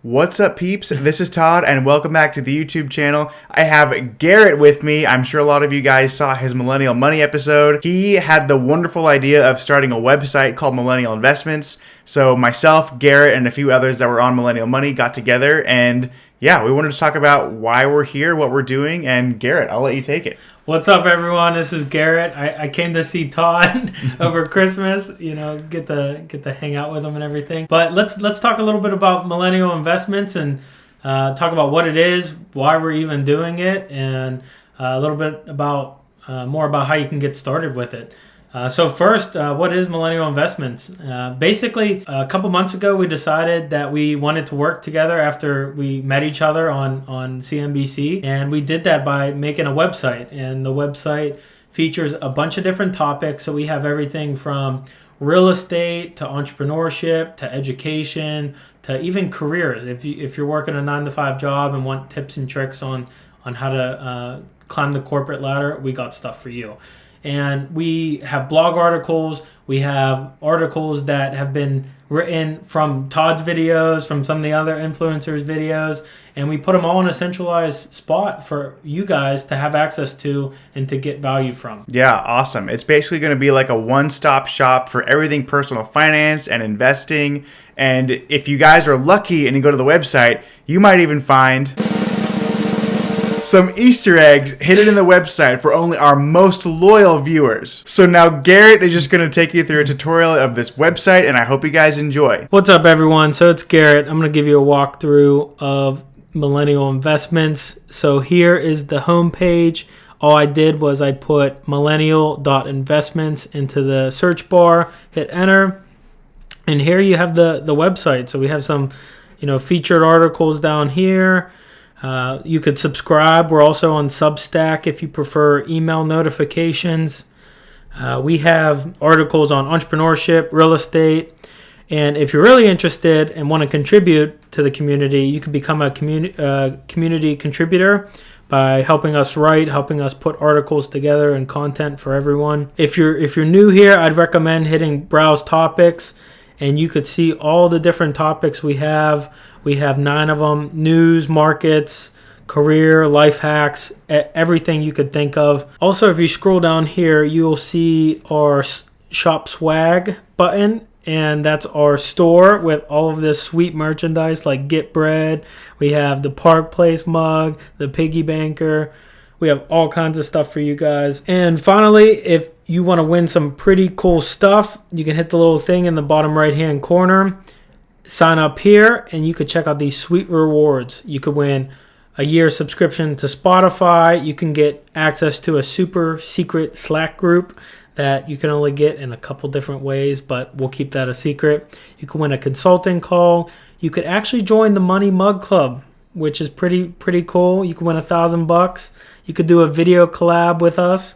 What's up, peeps? This is Todd, and welcome back to the YouTube channel. I have Garrett with me. I'm sure a lot of you guys saw his Millennial Money episode. He had the wonderful idea of starting a website called Millennial Investments. So myself, Garrett, and a few others that were on Millennial Money got together, and yeah, we wanted to talk about why we're here, what we're doing, and Garrett, I'll let you take it. What's up, everyone? This is Garrett. I came to see Todd over Christmas. You know, get to hang out with him and everything. But let's talk a little bit about Millennial Investments and talk about what it is, why we're even doing it, and a little bit about more about how you can get started with it. So first, what is Millennial Investments? Basically, a couple months ago, we decided that we wanted to work together after we met each other on CNBC. And we did that by making a website. And the website features a bunch of different topics. So we have everything from real estate to entrepreneurship to education to even careers. If you're working a 9-to-5 job and want tips and tricks on how to climb the corporate ladder, we got stuff for you. And we have blog articles. We have articles that have been written from Todd's videos, from some of the other influencers' videos, and we put them all in a centralized spot for you guys to have access to and to get value from. Yeah, awesome. It's basically going to be like a one-stop shop for everything personal finance and investing. And if you guys are lucky and you go to the website, you might even find some Easter eggs hidden in the website for only our most loyal viewers. So now Garrett is just going to take you through a tutorial of this website, and I hope you guys enjoy. What's up, everyone? So it's Garrett. I'm going to give you a walkthrough of Millennial Investments. So here is the home page. All I did was I put millennial.investments into the search bar, hit enter, and here you have the website. So we have some, featured articles down here. You could subscribe. We're also on Substack if you prefer email notifications. We have articles on entrepreneurship, real estate, and if you're really interested and want to contribute to the community, you can become a community contributor by helping us write, helping us put articles together and content for everyone. If you're new here, I'd recommend hitting Browse Topics, and you could see all the different topics we have. We have 9 of them: news, markets, career, life hacks, everything you could think of. Also, if you scroll down here, you'll see our Shop Swag button, and that's our store with all of this sweet merchandise like Get Bread. We have the Park Place mug, the Piggy Banker. We have all kinds of stuff for you guys. And finally, if you want to win some pretty cool stuff, you can hit the little thing in the bottom right-hand corner. Sign up here, and you could check out these sweet rewards. You could win a year subscription to Spotify. You can get access to a super secret Slack group that you can only get in a couple different ways, but we'll keep that a secret. You can win a consulting call. You could actually join the Money Mug Club, which is pretty cool. You can win $1,000. You could do a video collab with us,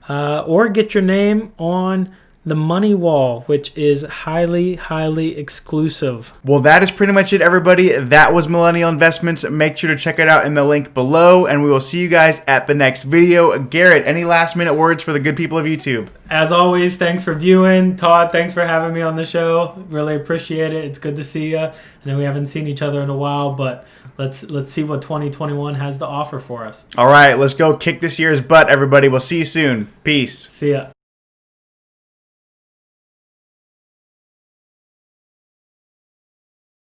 or get your name on the Money Wall, which is highly, highly exclusive. Well, that is pretty much it, everybody. That was Millennial Investments. Make sure to check it out in the link below, and we will see you guys at the next video. Garrett, any last-minute words for the good people of YouTube? As always, thanks for viewing. Todd, thanks for having me on the show. Really appreciate it. It's good to see you. I know we haven't seen each other in a while, but let's see what 2021 has to offer for us. All right, let's go kick this year's butt, everybody. We'll see you soon. Peace. See ya.